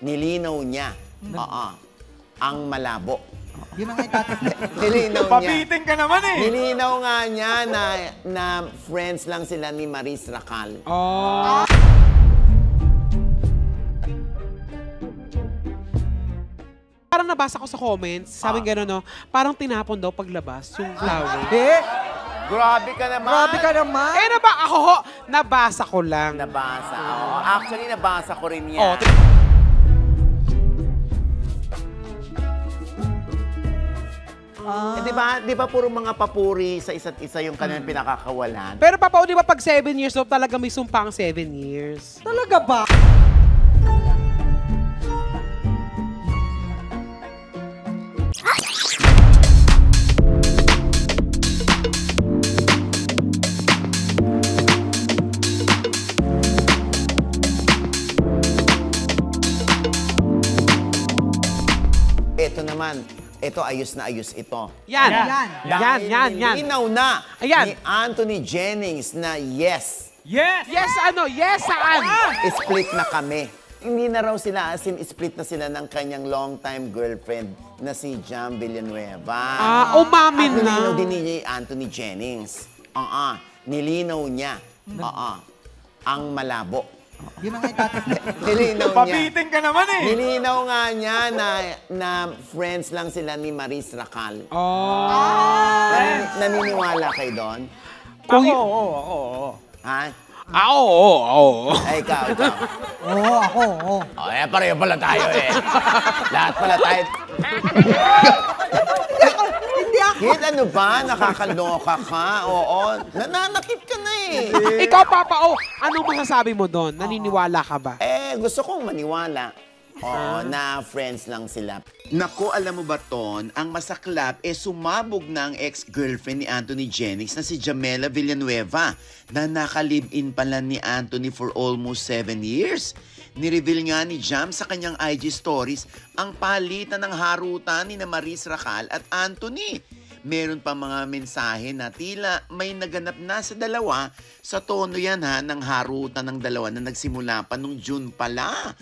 nilinaw niya. Oo. Ang malabo. Yun ang itatapos. Nilinaw niya. Pabitin ka naman eh. Nilinaw nga niya na friends lang sila ni Maris Racal. Oh. Parang nabasa ko sa comments, sabi gano'n, no, parang tinapon daw paglabas yung flower. Grabe ka naman. Grabe ka naman. Eh, ako ho, nabasa ko lang. Nabasa. Oo. Actually, nabasa ko rin yan. Oh, di ba puro mga papuri sa isa't isa yung kanilang pinakakawalan? pero Papa, di ba pag 7 years old, talaga may sumpang 7 years? Talaga ba? Ito naman, ito ayos na ayos ito. Yan. Dahil Yan. nilinaw na Ayan. ni Anthony Jennings na yes, Yes! Yes, yes, saan? split na kami. Hindi na raw sila, as in, split na sila ng kanyang long-time girlfriend na si Jam Villanueva. Umamin At na. nilinaw din ni Anthony Jennings. Nilinaw niya. Ang malabo. Yun ang itatapos. Nilinaw niya. Pabitin ka naman eh. Nilinaw nga niya na friends lang sila ni Maris Racal. Naniniwala kayo doon? Oo. Ha? Oo. Ay, ikaw. Oo, ako, oo. Pareho pala tayo eh. Lahat pala tayo. Hindi ako. Kid, ano ba? Nakakaloka ka. Oo. Nananakit ka na eh. Ikaw, Papa, anong masasabi mo doon? Naniniwala ka ba? Gusto kong maniwala. Na friends lang sila. Naku, alam mo ba, Ton, ang masaklap sumabog na ang ex-girlfriend ni Anthony Jennings na si Jamela Villanueva na naka-live-in pala ni Anthony for almost 7 years. Nireveal nga ni Jam sa kanyang IG stories ang palitan ng harutan ni Maris Racal at Anthony. Meron pa mga mensahe na tila may naganap na sa dalawa. Sa tono yan ng harutan ng dalawa na nagsimula pa nung June pala.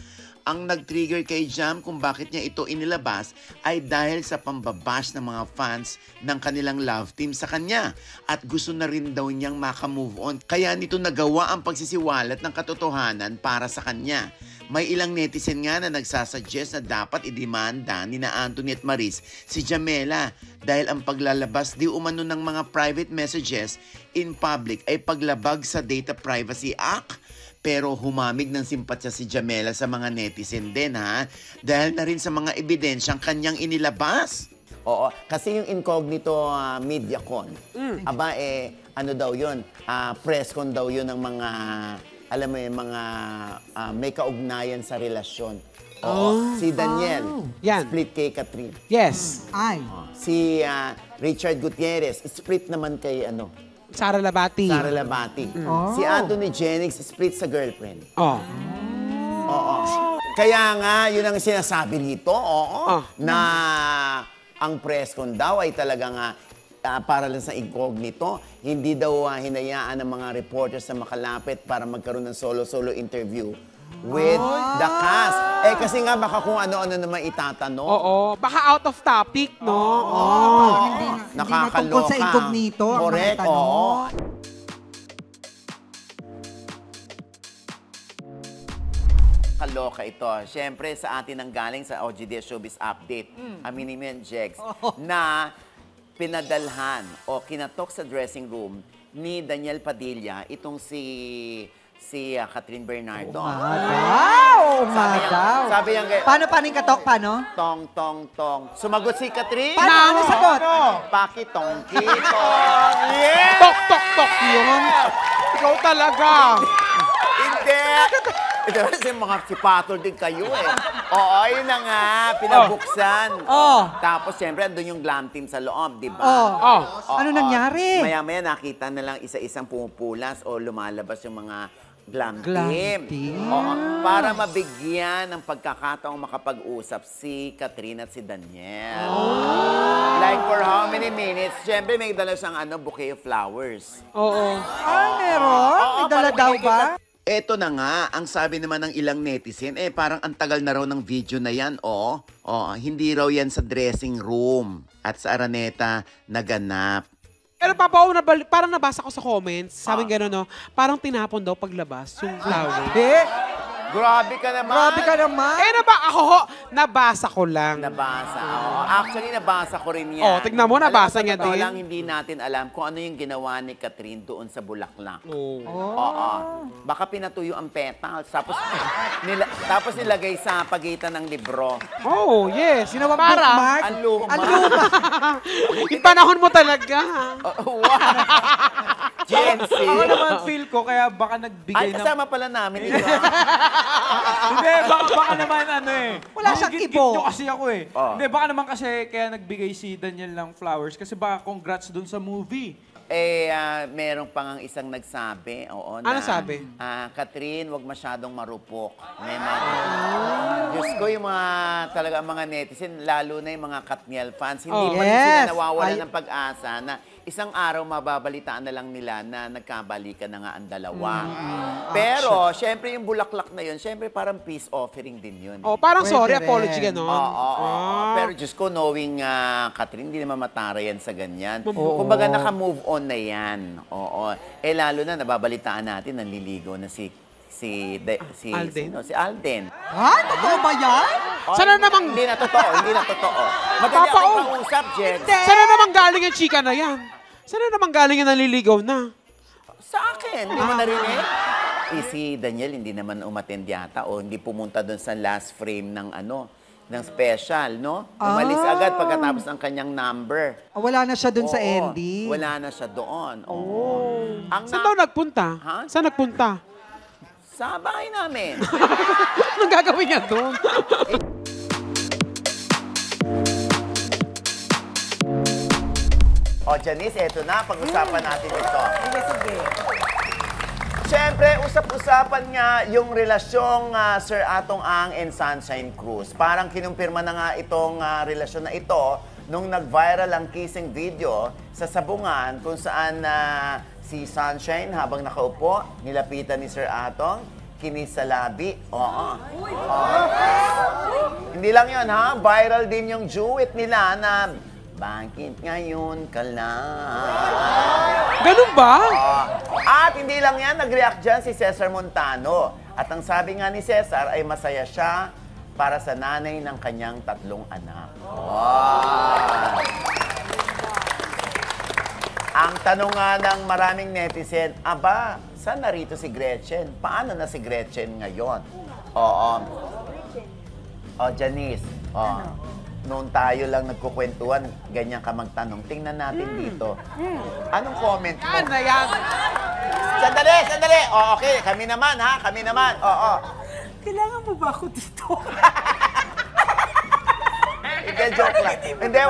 Ang nag-trigger kay Jam kung bakit niya ito inilabas ay dahil sa pambabash ng mga fans ng kanilang love team sa kanya. At gusto na rin daw niyang makamove on. Kaya nito nagawa ang pagsisiwalat ng katotohanan para sa kanya. May ilang netizen nga na nagsasuggest na dapat idemanda ni na Anthony at Maris si Jamela dahil ang paglalabas di umano ng mga private messages in public ay paglabag sa Data Privacy Act. Pero humamig ng simpatya si Jamela sa mga netizen din dahil na rin sa mga ebidensyang kanyang inilabas. Oo, kasi yung incognito MediaCon, ano daw yun, press con daw yun ng mga, alam mo yung mga may kaugnayan sa relasyon. Si Daniel, split kay Catherine. Yes. Ay. Si Richard Gutierrez, split naman kay Sara Labati. Si Anthony Jennings, split sa girlfriend. Oo. Kaya nga, yun ang sinasabi rito, na ang press con daw ay talaga nga para lang sa incognito. Hindi daw hinayaan ng mga reporters na makalapit para magkaroon ng solo-solo interview with the cast. Kasi nga baka kung ano-ano naman itatanong. Oo. Baka out of topic, no? Hindi na Nakakaloka. tungkol sa incognito ang mga Correct, tanong. Kaloka ito. Siyempre, sa atin ang galing sa OGD Showbiz Update, aminin mo yan, Jex, na pinadalhan o kinatok sa dressing room ni Daniel Padilla itong si Catherine Bernardo. Sabi niya, Paano yung katok? Paano? tong, tong, tong. Sumagot si Catherine. Paano? Ano sagot? Pakitong, kitong. Yeah! Tok, tok, tok yun. Ikaw talaga. Hindi. Ito kasi mga sipatol din kayo eh. Oo, yun na nga. Pinabuksan. Tapos siyempre, andun yung glam team sa loob, di ba? Ano nangyari? Maya-maya nakita na lang isa-isang pumupulas o lumalabas yung mga glam team. Para mabigyan ng pagkakataong makapag-usap si Catherine at si Daniel. Like for how many minutes? Siyempre, may dala siyang bouquet of flowers. Oo. Meron? May dala daw ba? Eto na nga, ang sabi naman ng ilang netizen, parang ang tagal na raw ng video na yan, oh. Oh, hindi raw yan sa dressing room at sa Araneta naganap. Pero Papa, parang nabasa ko sa comments, sabi gano'n, no, parang tinapon daw paglabas yung flower. Grabe ka naman! Grabe ka naman. Nabasa ko lang. Nabasa. Oo. Actually, nabasa ko rin yan. Tignan mo, nabasa niya niya din. lang, hindi natin alam kung ano yung ginawa ni Catherine doon sa Bulaklak. Oh. Oo. Baka pinatuyo ang petals. Tapos nilagay sa pagitan ng libro. Oh, yes. Ginawang Para. bookmark. Ang luma. Ang luma. Yung panahon mo talaga. Wow! Gen Z. Ako naman feel ko, kaya baka nagbigay Ay, kasama pala namin ito. Hindi, baka naman Wala siyang Gigit ibo. nyo kasi ako eh. Oh. Hindi, baka naman kasi kaya nagbigay si Daniel ng flowers kasi baka congrats dun sa movie. Merong pang isang nagsabi. Oo, Ano sabi? Catherine, wag masyadong marupok. May mga... Diyos ko, yung talaga mga netizen, lalo na yung mga Katniel fans, hindi pa rin sila Yes. nawawalan ng pag-asa na isang araw mababalitaan na lang nila na nagkabalikan na nga ang dalawa. Pero, syempre yung bulaklak na yun, syempre parang peace offering din yun. Oh, parang Pwede sorry, rin. apology gano'n. Oo. Pero Diyos ko, knowing Catherine, hindi naman matara yan sa ganyan. Kumbaga, naka-move on na yan. Oo. Lalo na, nababalitaan natin, nanliligaw na si Alden. Si Alden. Ha? Totoo ba yan? Sana namang- Hindi na totoo, hindi na totoo. Madali Papa, akong kausap, Jen. Sana naman galing yung chika na yan? Sana naman galing yung naliligaw na? Sa akin, hindi mo narinig? Si Daniel, hindi naman umattend yata o hindi pumunta doon sa last frame ng ng special, no? Umalis agad pagkatapos ng kanyang number. Wala na siya dun sa Oo, ending. Wala na siya doon. Oo. Ang Saan daw nagpunta? Ha? Saan nagpunta? Sa bahay namin. Anong gagawin niya doon? O, Janice, eto na. Pag-usapan natin ito. Sige. Siyempre, usap-usapan nga yung relasyong Sir Atong Ang and Sunshine Cruz. Parang kinumpirma na nga itong relasyon na ito nung nag-viral ang kissing video sa sabungan kung saan si Sunshine habang nakaupo, nilapitan ni Sir Atong, kinis sa labi. Oo. Hindi lang yun, ha? Viral din yung duet nila na bakit ngayon ka lang? Ganun ba? At hindi lang yan, nag-react dyan si Cesar Montano. At ang sabi nga ni Cesar ay masaya siya para sa nanay ng kanyang 3 anak. Wow! Ang tanong nga ng maraming netizen, aba, saan narito si Gretchen? Paano na si Gretchen ngayon? Oo. Janice. Noon tayo lang nagkukwentuhan, ganyan ka magtanong. Tingnan natin dito. Anong comment mo? Yan na yan. Sandali! Okay, kami naman, ha? Kami naman. Oo. Kailangan mo ba ako dito? Hindi, joke lang. Hindi,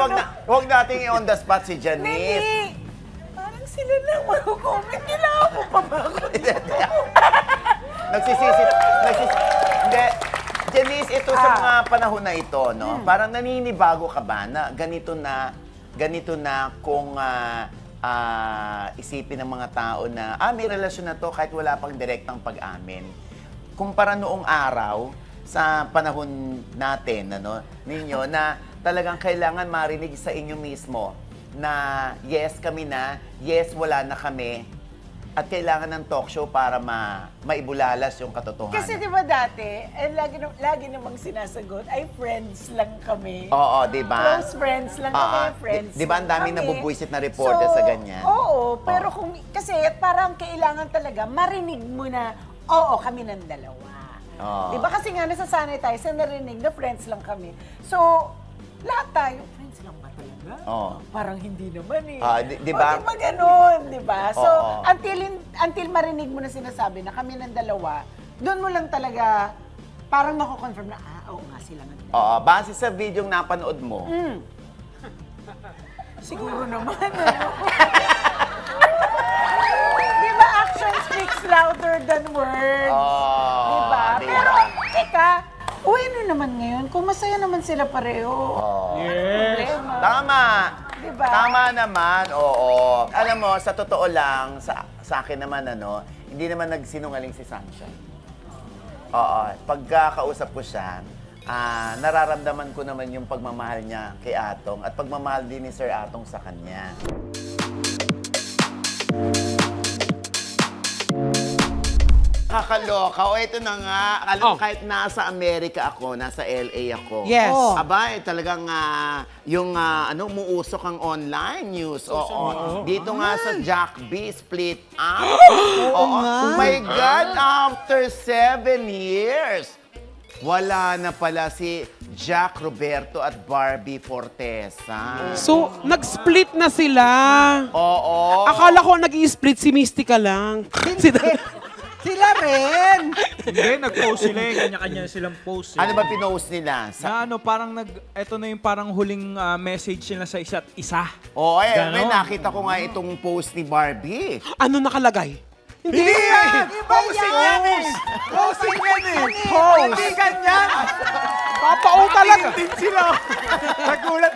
wag nating i-on the spot si Janice. Hindi! Parang sila lang mag-comment. Kailangan mo pa ba ako dito? Nagsisisi. Hindi. Janice, ito sa mga panahon na ito, no? Parang naninibago ka ba na ganito na kung isipin ng mga tao na, may relasyon na to kahit wala pang direktang pag-amin. Kumpara noong araw, sa panahon natin, ninyo, na talagang kailangan marinig sa inyo mismo na yes kami na, yes wala na kami, at kailangan ng talk show para maibulalas yung katotohanan. Kasi di ba dati, lagi namang sinasagot, ay friends lang kami. Oo, di ba? Close friends lang kami, friends Di ba ang lang daming kami. nabubwisit na reporter sa ganyan? Oo, pero kasi parang kailangan talaga marinig mo na, oo, kami ng dalawa. Di ba kasi nga nasasanay tayo sa narinig na friends lang kami. So, lahat tayo, friends lang ba talaga? Parang hindi naman eh. Di ba? Di ba ganun, di ba? So, Oo. until marinig mo na sinasabi na kami ng dalawa, doon mo lang talaga parang mako-confirm na, oo nga sila ng dalawa. Oo, base sa video yung napanood mo. Siguro naman. Di ba action speaks louder than words? Di ba? Pero, teka, ano naman ngayon? Kung masaya naman sila pareho. Yes. Problema. Tama. Diba? Tama naman, oo. Alam mo, sa totoo lang, sa akin naman, hindi naman nagsinungaling si Sunshine. Oo, pagkakausap ko siya, nararamdaman ko naman yung pagmamahal niya kay Atong at pagmamahal din ni Sir Atong sa kanya. Kakaloka. O, ito na nga. Alam mo, kahit nasa Amerika ako, nasa LA ako. Yes. Aba, talagang yung umuusok ang online news. Oo. Dito nga sa Jack B, split up. Oo. Oh my God, after 7 years, wala na pala si Jack Roberto at Barbie Fortesa. So, nag-split na sila. Oo. Akala ko nag-i-split si Mystica lang. Sila rin! Hindi, nag-post sila eh. Kanya-kanya silang post. Ano ba pinost nila? Na parang ito na yung parang huling message nila sa isa't isa. Oo, Ganon. nakita ko nga itong post ni Barbie. Ano nakalagay? Hindi yan! Posing yan eh! Posing yan eh! Hindi ganyan! Papaong talaga. Din sila. Nagulat.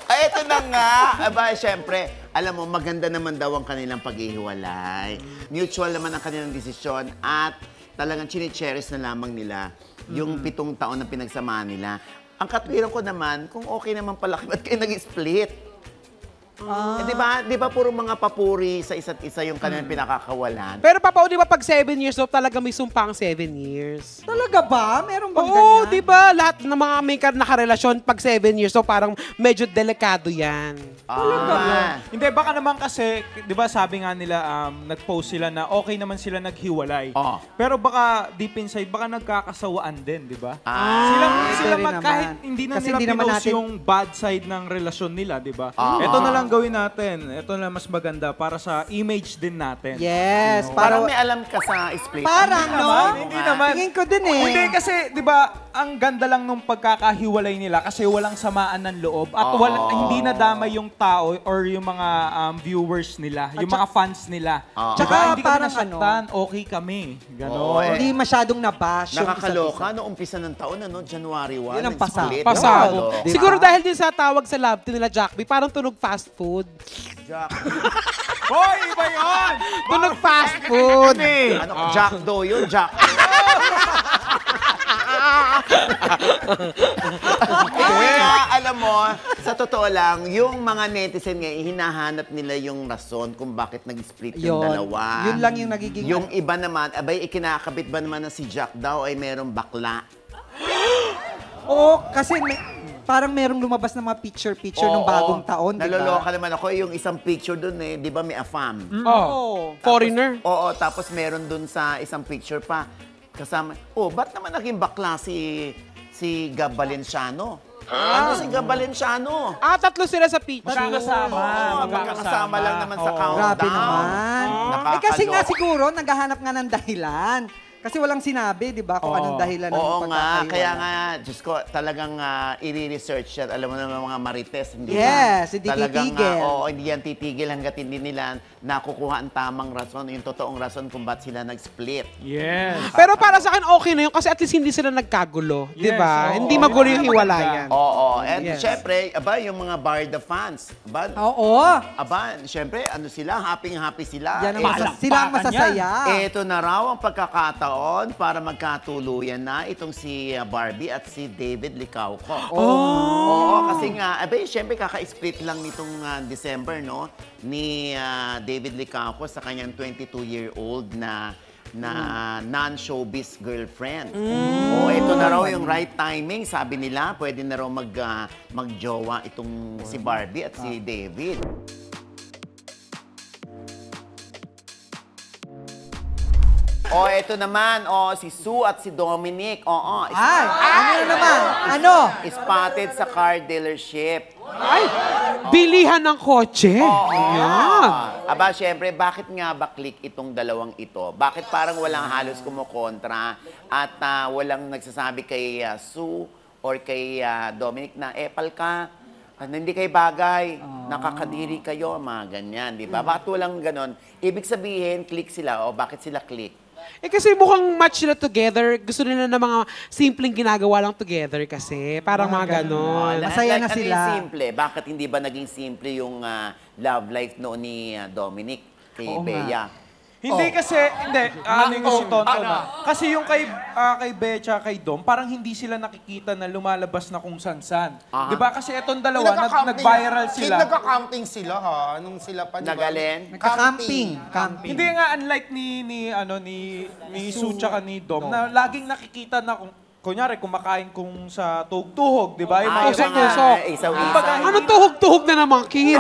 Ay, ito na nga. Aba, syempre, alam mo, maganda naman daw ang kanilang paghihiwalay. Mutual naman ang kanilang desisyon at talagang chine-cherish na lamang nila yung 7 taon na pinagsamahan nila. Ang katwiran ko naman, kung okay naman pala, ba't kayo nag-split? Di ba puro mga papuri sa isa't isa yung kanilang pinakakawalan? Pero Papa, di ba pag 7 years old, talaga may sumpang 7 years? Talaga ba? Meron bang Oo, ganyan? di ba? Lahat ng mga may nakarelasyon pag 7 years old, parang medyo delikado yan. Hindi, baka naman kasi, di ba sabi nga nila, nag-post sila na okay naman sila naghiwalay. Pero baka deep inside, baka nagkakasawaan din, di ba? Sila rin kahit naman. hindi na Kasi nila hindi naman pinost natin- yung bad side ng relasyon nila, di ba? Ito na lang gawin natin. Ito na mas maganda para sa image din natin. Yes, Parang para... may alam ka sa split. Parang, no? Hindi naman. Tingin ko din eh. Hindi kasi, di ba, ang ganda lang nung pagkakahiwalay nila kasi walang samaan ng loob at hindi nadamay yung tao or yung mga viewers nila, yung mga fans nila. Tsaka Hindi kami parang nasaktan, okay kami. Ganon. Hindi masyadong nabash. yung Nakakaloka, no umpisa ng taon, January 1. Yun ang pasabog. nag-split. Pasabog. Diba? Siguro dahil din sa tawag sa love team nila Jack B, parang tunog fast food. Jack. Hoy, iba yun! Tunog fast food. Ano, Jack Do yun, Jack. Kaya, alam mo, sa totoo lang, yung mga netizen ngayon, hinahanap nila yung rason kung bakit nag-split yung Yun. dalawa. Yun lang yung nagiging... Yung iba naman, abay, ikinakabit ba naman na si Jack daw ay merong bakla? Oo, kasi parang merong lumabas na mga picture-picture ng bagong taon, di ba? Naloloka naman ako. Yung isang picture dun eh, di ba may afam? Oh, foreigner. Oo, tapos meron dun sa isang picture pa, kasama, ba't naman naging bakla si Gab Valenciano? Ano si Gab Valenciano? Tatlo sila sa picture. Magkakasama lang naman sa countdown. Grabe naman. Nakakaloka. Kasi nga siguro, naghahanap nga ng dahilan. Kasi walang sinabi, di ba, kung anong dahilan ng Oo nga, pagkakaiwalay. kaya nga, Diyos ko, talagang i-research yan. Alam mo naman mga marites, hindi Yes, yan. hindi Talagang, titigil. hindi yan titigil hanggat hindi nila nakukuha ang tamang rason, yung totoong rason kung ba't sila nag-split. Yes. Pero para sa akin, okay na yun kasi at least hindi sila nagkagulo. Di ba? Yes, oo. Hindi magulo yung hiwalayan. Oo, and Yes. syempre, yung mga Barda fans, Oo. syempre, sila, happy sila. Yan ang sila ang masasaya. Ito na raw ang pagkakataon para magkatuluyan na itong si Barbie at si David Licauco. Oo, kasi nga, syempre kaka-split lang nitong December, no? Ni David Licauco sa kanyang 22-year-old na non-showbiz girlfriend. Ito na raw yung right timing. Sabi nila, pwede na raw magjowa itong si Barbie at si David. Ito naman, si Sue at si Dominic. Ay, ano naman? Ano? Spotted sa car dealership. Ay, bilihan ng kotse. Yan. Syempre, bakit nga ba click itong dalawang ito? Bakit parang walang halos kumukontra at walang nagsasabi kay Sue or kay Dominic na epal ka, hindi kayo bagay, nakakadiri kayo, mga ganyan, di ba? Bakit walang ganon? Ibig sabihin, click sila. Bakit sila click? Kasi mukhang match sila together. Gusto nila na mga simpleng ginagawa lang together kasi. Parang mga ganon. Masaya na Ano sila. yung simple? Bakit hindi ba naging simple yung love life noon ni Dominic kay Bea? Hindi kasi, ano yung si Tonton na. Kasi yung kay Becha, kay Dom, parang hindi sila nakikita na lumalabas na kung san-san. Di ba? Kasi etong dalawa, nag-viral sila. Nagka-camping sila ha, nung sila pa. Nagalen? Nagka-camping. Hindi nga, unlike ni Su tsaka ni Dom, na laging nakikita na kung, kunyari, kumakain kung sa tuhog-tuhog, di ba? Yung mga Tusok-tusok. Isaw-isaw. Ano tuhog-tuhog na naman, Kid?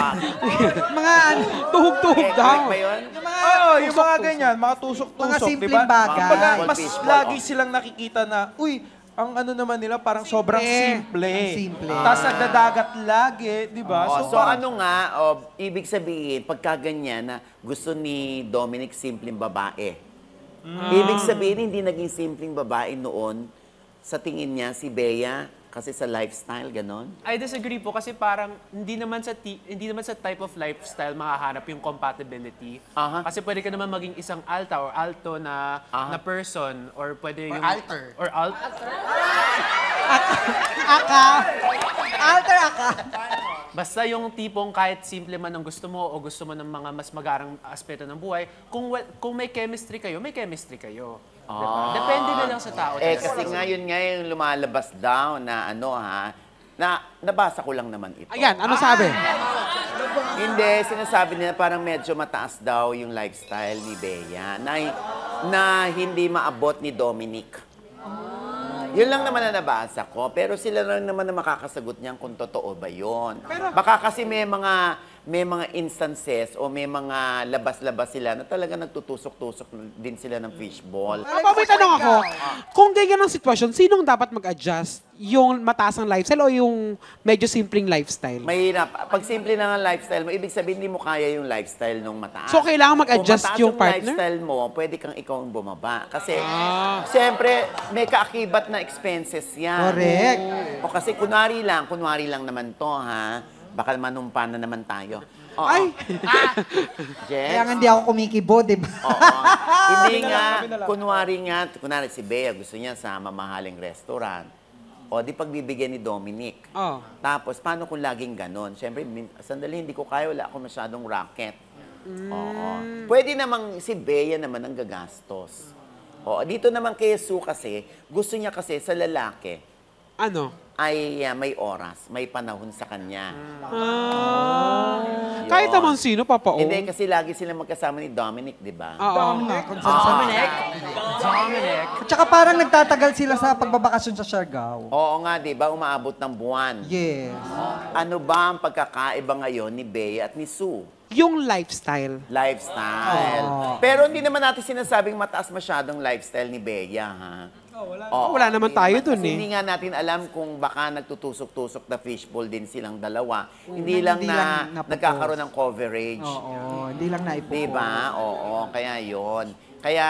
Mga ano, Tuhog-tuhog daw. Ba yun? Oo, yung mga ganyan, mga tusok-tusok, Mga di simpleng ba? bagay. Kumbaga, Mga mas fishball, lagi silang nakikita na, uy, ang ano naman nila, parang sobrang simple. Ang simple. Tapos nagdadagat lagi, di ba? So parang- ano nga, ibig sabihin, pagka ganyan na gusto ni Dominic simpleng babae. Ibig sabihin, hindi naging simpleng babae noon. Sa tingin niya, si Bea, kasi sa lifestyle, ganon. I disagree po kasi parang hindi naman sa type of lifestyle makahanap yung compatibility. Aha. Kasi pwede ka naman maging isang alta or alto na person or pwede yung alter. or alter. alter aka. Basta yung tipong kahit simple man ang gusto mo o gusto mo ng mga mas magarang aspeto ng buhay, kung may chemistry kayo, may chemistry kayo. Diba? Depende na lang sa tao. Kasi nga yun nga yung lumalabas daw na nabasa ko lang naman ito. Ayan, ano sabi? Hindi, sinasabi nila parang medyo mataas daw yung lifestyle ni Bea na hindi maabot ni Dominic. Yun lang naman na nabasa ko, pero sila lang naman na makakasagot niyan kung totoo ba yun. Baka kasi may mga instances o may mga labas-labas sila na talaga nagtutusok-tusok din sila ng fishball. May tanong ako. Kung ganyan ang sitwasyon, sinong dapat mag-adjust? Yung mataas ang lifestyle o yung medyo simpleng lifestyle? Mahirap. Pag simple na nga lifestyle mo, ibig sabihin hindi mo kaya yung lifestyle nung mataas. So, kailangan mag-adjust Kung mataas yung partner? lifestyle mo, pwede kang ikaw ang bumaba. Kasi, siyempre, may kaakibat na expenses yan. Correct. O kasi kunwari lang naman to, ha? Baka manumpa na naman tayo. Oo. Ay! Jess? Kaya nga hindi ako kumikibo, di ba? Oo. Hindi nga, kunwari si Bea gusto niya sa mamahaling restaurant. O, di pagbibigyan ni Dominic. Oh. Tapos, paano kung laging ganon? Siyempre, sandali, hindi ko kaya, wala ako masyadong racket. Oo. Pwede namang si Bea naman ang gagastos. O, dito naman kay Sue kasi, gusto niya kasi sa lalaki Ano? ay may oras, may panahon sa kanya. Yun. Kahit naman sino, papaong. Hindi, kasi lagi sila magkasama ni Dominic, di ba? Dominic. Dominic. At saka parang nagtatagal sila sa pagbabakasyon sa Siargao. Oo nga, di ba? Umaabot ng buwan. Yes. Ano ba ang pagkakaiba ngayon ni Bea at ni Sue? Yung lifestyle. Lifestyle. Pero hindi naman natin sinasabing mataas masyadong lifestyle ni Bea, ha? Wala naman tayo dun Kasi eh. hindi nga natin alam kung baka nagtutusok-tusok na fishbowl din silang dalawa. Hindi lang Hindi lang napopost. nagkakaroon ng coverage. Oo, hindi lang naipopost. Diba? Oo, kaya yon. Kaya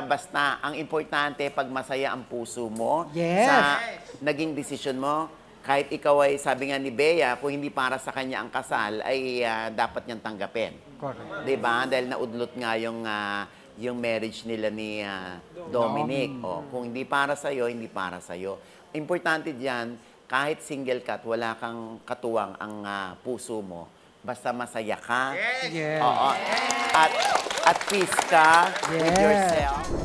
basta, ang importante pag masaya ang puso mo Yes. sa naging desisyon mo, kahit ikaw ay, sabi nga ni Bea, kung hindi para sa kanya ang kasal, ay dapat niyang tanggapin. Correct. Diba? Dahil naudlot nga yung marriage nila ni Dominic. O, kung hindi para sa'yo, hindi para sa'yo. Importante diyan, kahit single ka at wala kang katuwang ang puso mo, basta masaya ka. Yes. Oo. At peace ka with Yes. yourself.